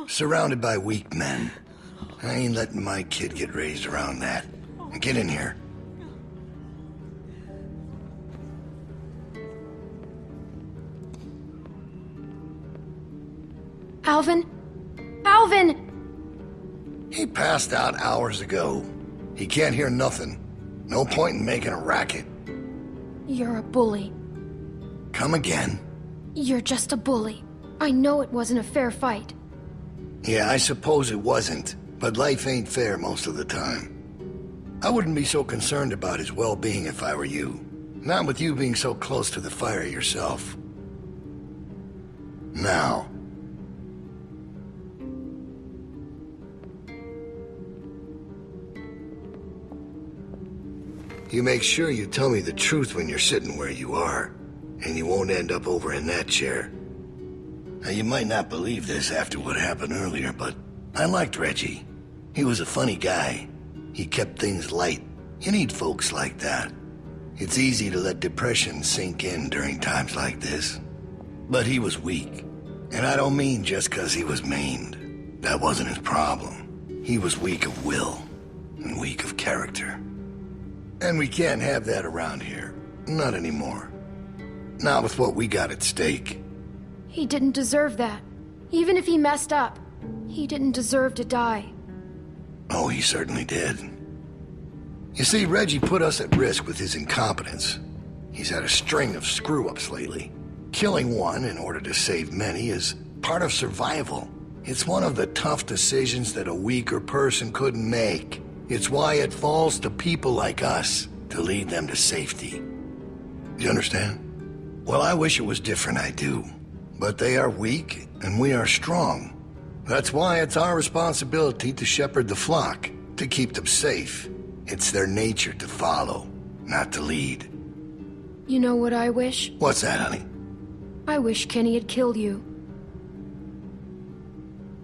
Surrounded by weak men. I ain't letting my kid get raised around that. Get in here. Alvin? Alvin! He passed out hours ago. He can't hear nothing. No point in making a racket. You're a bully. Come again? You're just a bully. I know it wasn't a fair fight. Yeah, I suppose it wasn't, but life ain't fair most of the time. I wouldn't be so concerned about his well-being if I were you. Not with you being so close to the fire yourself. Now. You make sure you tell me the truth when you're sitting where you are, and you won't end up over in that chair. Now, you might not believe this after what happened earlier, but I liked Reggie. He was a funny guy. He kept things light. You need folks like that. It's easy to let depression sink in during times like this. But he was weak. And I don't mean just because he was maimed. That wasn't his problem. He was weak of will, and weak of character. And we can't have that around here. Not anymore. Not with what we got at stake. He didn't deserve that. Even if he messed up, he didn't deserve to die. Oh, he certainly did. You see, Reggie put us at risk with his incompetence. He's had a string of screw-ups lately. Killing one in order to save many is part of survival. It's one of the tough decisions that a weaker person couldn't make. It's why it falls to people like us to lead them to safety. You understand? Well, I wish it was different, I do. But they are weak, and we are strong. That's why it's our responsibility to shepherd the flock, to keep them safe. It's their nature to follow, not to lead. You know what I wish? What's that, honey? I wish Kenny had killed you.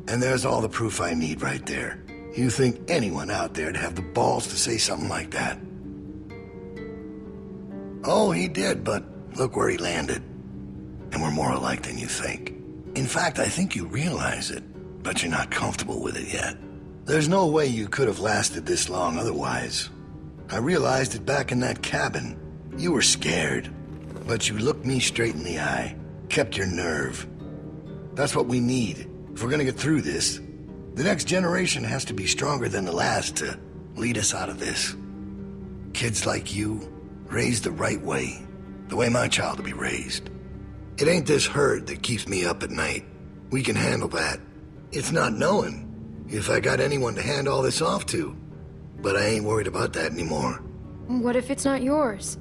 And there's all the proof I need right there. You think anyone out there'd have the balls to say something like that? Oh, he did, but look where he landed. And we're more alike than you think. In fact, I think you realize it, but you're not comfortable with it yet. There's no way you could have lasted this long otherwise. I realized it back in that cabin. You were scared, but you looked me straight in the eye, kept your nerve. That's what we need if we're gonna get through this. The next generation has to be stronger than the last to lead us out of this. Kids like you, raised the right way, the way my child will be raised. It ain't this hurt that keeps me up at night. We can handle that. It's not knowing if I got anyone to hand all this off to. But I ain't worried about that anymore. What if it's not yours?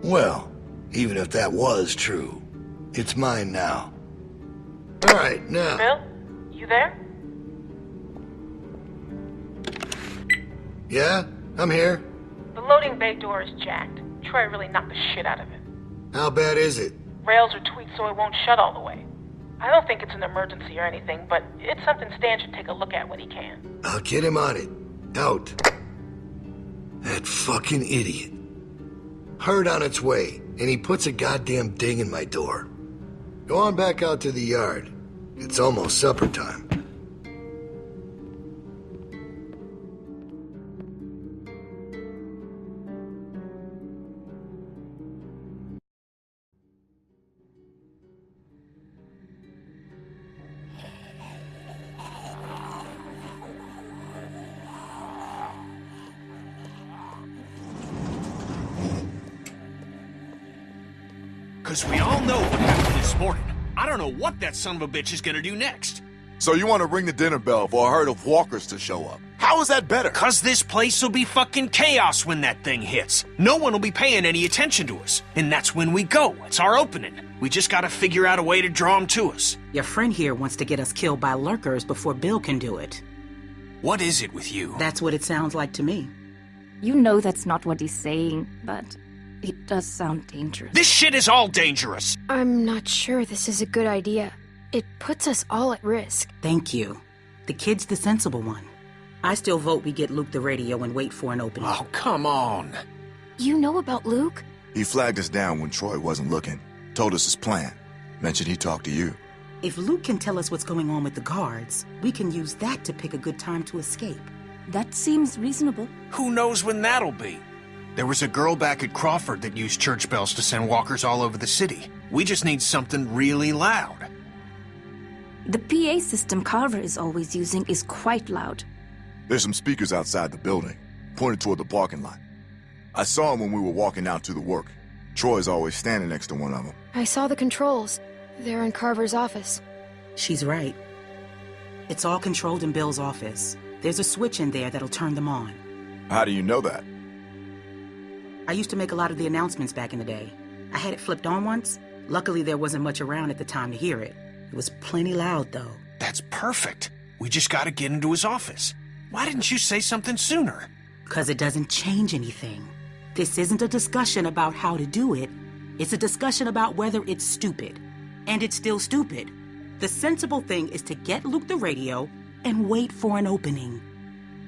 Well, even if that was true, it's mine now. All right, now... Bill? You there? Yeah? I'm here. The loading bay door is jacked. Troy really knocked the shit out of it. How bad is it? Rails are tweaked so it won't shut all the way. I don't think it's an emergency or anything, but it's something Stan should take a look at when he can. I'll get him on it. Out. That fucking idiot. Herd on its way, and he puts a goddamn ding in my door. Go on back out to the yard. It's almost supper time. Because we all know what happened this morning. I don't know what that son of a bitch is gonna do next. So you want to ring the dinner bell for a herd of walkers to show up? How is that better? Because this place will be fucking chaos when that thing hits. No one will be paying any attention to us. And that's when we go. It's our opening. We just gotta figure out a way to draw them to us. Your friend here wants to get us killed by lurkers before Bill can do it. What is it with you? That's what it sounds like to me. You know that's not what he's saying, but it does sound dangerous. This shit is all dangerous. I'm not sure this is a good idea. It puts us all at risk. Thank you. The kid's the sensible one. I still vote we get Luke the radio and wait for an opening. Oh, come on. You know about Luke? He flagged us down when Troy wasn't looking. Told us his plan. Mentioned he talked to you. If Luke can tell us what's going on with the guards, we can use that to pick a good time to escape. That seems reasonable. Who knows when that'll be? There was a girl back at Crawford that used church bells to send walkers all over the city. We just need something really loud. The PA system Carver is always using is quite loud. There's some speakers outside the building, pointed toward the parking lot. I saw them when we were walking out to the work. Troy's always standing next to one of them. I saw the controls. They're in Carver's office. She's right. It's all controlled in Bill's office. There's a switch in there that'll turn them on. How do you know that? I used to make a lot of the announcements back in the day. I had it flipped on once. Luckily, there wasn't much around at the time to hear it. It was plenty loud, though. That's perfect. We just gotta get into his office. Why didn't you say something sooner? 'Cause it doesn't change anything. This isn't a discussion about how to do it. It's a discussion about whether it's stupid. And it's still stupid. The sensible thing is to get Luke the radio and wait for an opening.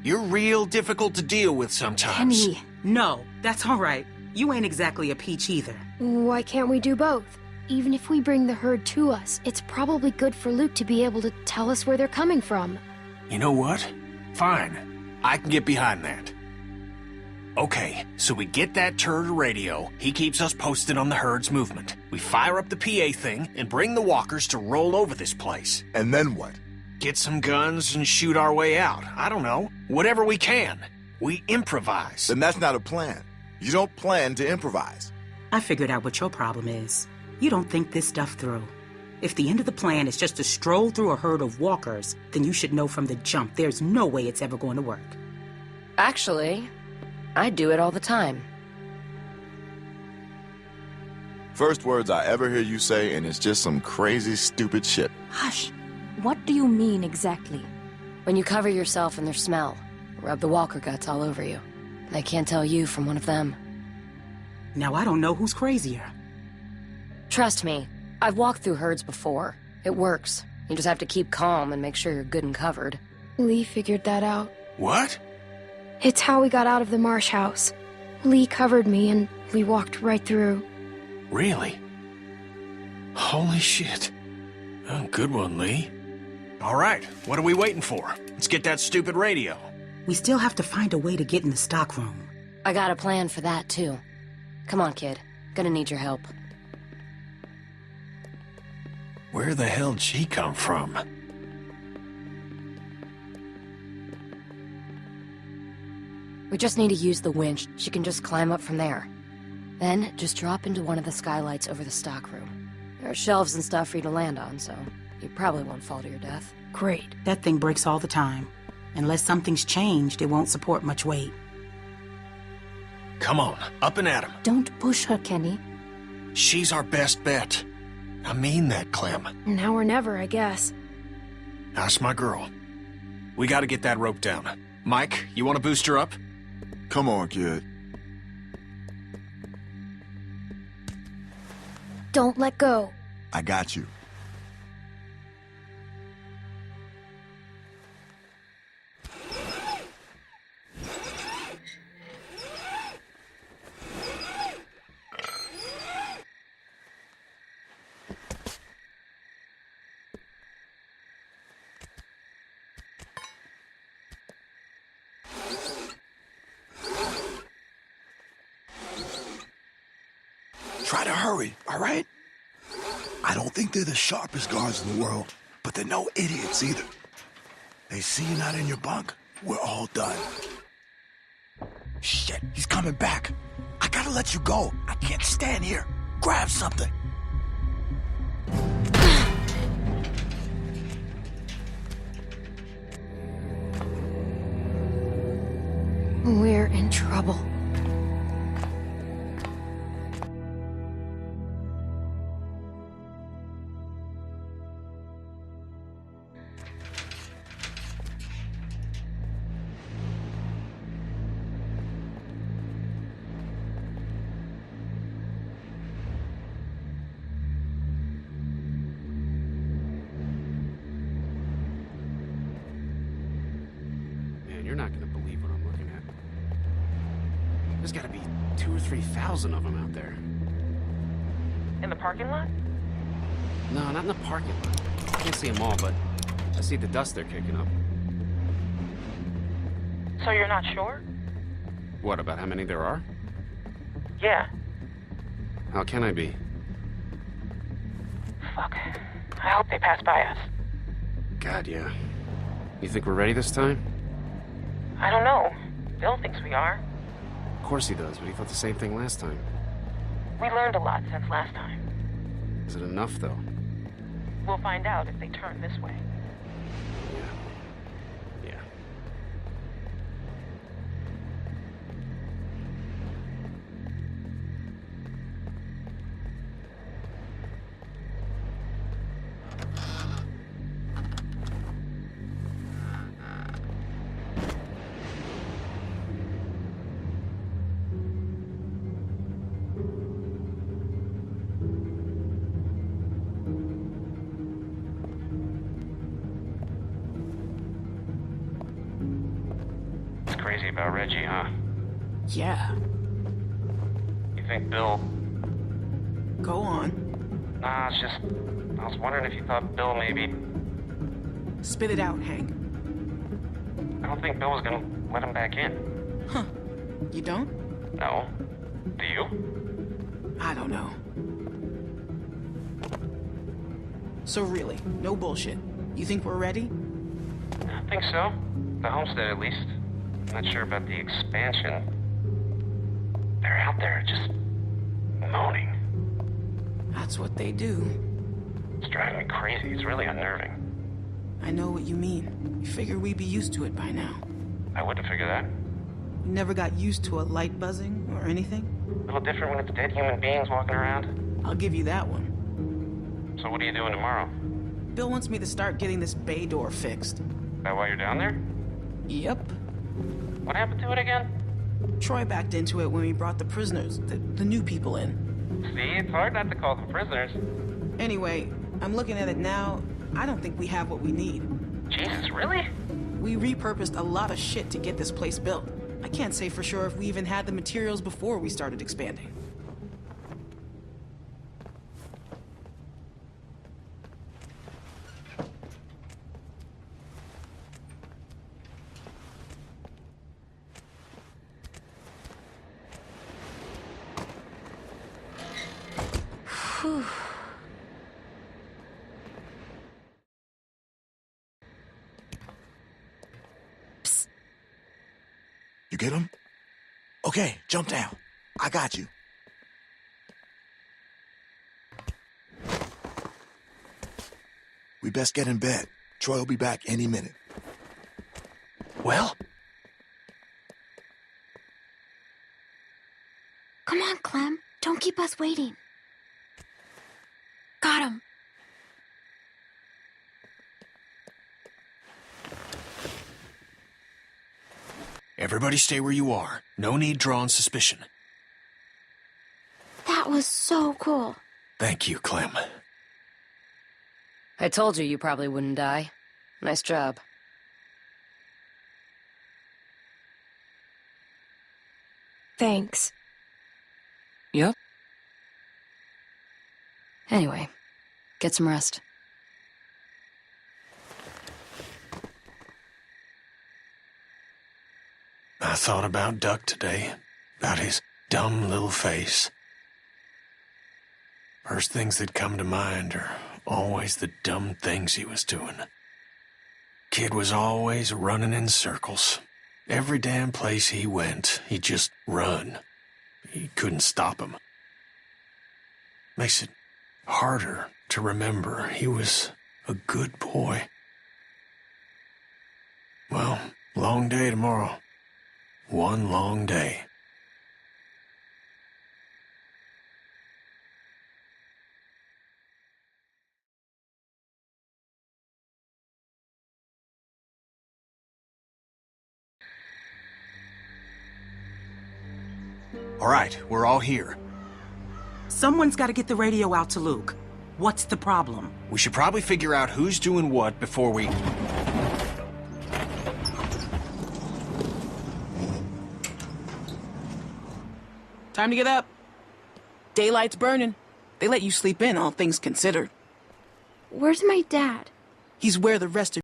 You're real difficult to deal with sometimes. Kenny, No, that's all right. You ain't exactly a peach either. Why can't we do both? Even if we bring the herd to us, it's probably good for Luke to be able to tell us where they're coming from. You know what? Fine. I can get behind that. Okay, so we get that turd radio. He keeps us posted on the herd's movement. We fire up the PA thing and bring the walkers to roll over this place. And then what? Get some guns and shoot our way out. I don't know. Whatever we can. We improvise. Then that's not a plan. You don't plan to improvise. I figured out what your problem is. You don't think this stuff through. If the end of the plan is just to stroll through a herd of walkers, then you should know from the jump there's no way it's ever going to work. Actually, I do it all the time. First words I ever hear you say, and it's just some crazy, stupid shit. hush. What do you mean exactly? When you cover yourself in their smell, rub the walker guts all over you. They can't tell you from one of them. Now I don't know who's crazier. Trust me, I've walked through herds before. It works. You just have to keep calm and make sure you're good and covered. Lee figured that out. What? It's how we got out of the marsh house. Lee covered me and we walked right through. Really? Holy shit. Oh, good one, Lee. All right, what are we waiting for? Let's get that stupid radio. We still have to find a way to get in the stockroom. I got a plan for that, too. Come on, kid. Gonna need your help. Where the hell'd she come from? We just need to use the winch. She can just climb up from there. Then, just drop into one of the skylights over the stockroom. There are shelves and stuff for you to land on, so you probably won't fall to your death. Great. That thing breaks all the time. Unless something's changed, it won't support much weight. Come on, up and at 'em. Don't push her, Kenny. She's our best bet. I mean that, Clem. Now or never, I guess. That's my girl. We gotta get that rope down. Mike, you wanna boost her up? Come on, kid. Don't let go. I got you. Try to hurry, all right? I don't think they're the sharpest guards in the world, but they're no idiots either. They see you not in your bunk, we're all done. Shit, he's coming back. I gotta let you go. I can't stand here. Grab something. We're in trouble. Man, you're not gonna believe what I'm looking at. There's gotta be 2,000 or 3,000 of them out there. In the parking lot? No, not in the parking lot. I can't see them all, but I see the dust they're kicking up. So you're not sure? What, about how many there are? Yeah. How can I be? Fuck. I hope they pass by us. God, yeah. You think we're ready this time? I don't know. Bill thinks we are. Of course he does, but he thought the same thing last time. We learned a lot since last time. Is it enough, though? We'll find out if they turn this way. Yeah. Yeah. Crazy about Reggie, huh? Yeah. You think Bill... Go on. Nah, it's just... I was wondering if you thought Bill maybe... Spit it out, Hank. I don't think Bill was gonna let him back in. Huh. You don't? No. Do you? I don't know. So really, no bullshit. You think we're ready? I think so. The homestead, at least. Not sure about the expansion. They're out there just moaning. That's what they do. It's driving me crazy. It's really unnerving. I know what you mean. You figure we'd be used to it by now. I wouldn't figure that. You never got used to a light buzzing or anything? A little different when it's dead human beings walking around. I'll give you that one. So what are you doing tomorrow? Bill wants me to start getting this bay door fixed. Is that why you're down there? Yep. What happened to it again? Troy backed into it when we brought the prisoners, the new people in. See, it's hard not to call them prisoners. Anyway, I'm looking at it now. I don't think we have what we need. Jesus, really? We repurposed a lot of shit to get this place built. I can't say for sure if we even had the materials before we started expanding. Whew. Psst. You get him? Okay, jump down. I got you. We best get in bed. Troy will be back any minute. Well? Come on, Clem. Don't keep us waiting. Got him. Everybody stay where you are. No need drawing suspicion. That was so cool. Thank you, Clem. I told you probably wouldn't die. Nice job. Thanks. Yep. Anyway, get some rest. I thought about Duck today, about his dumb little face. First things that come to mind are always the dumb things he was doing. Kid was always running in circles. Every damn place he went, he'd just run. You couldn't stop him. Makes it harder to remember he was a good boy. Well, long day tomorrow. One long day. All right, we're all here. Someone's got to get the radio out to Luke. What's the problem? We should probably figure out who's doing what before we... Time to get up. Daylight's burning. They let you sleep in, all things considered. Where's my dad? He's where the rest of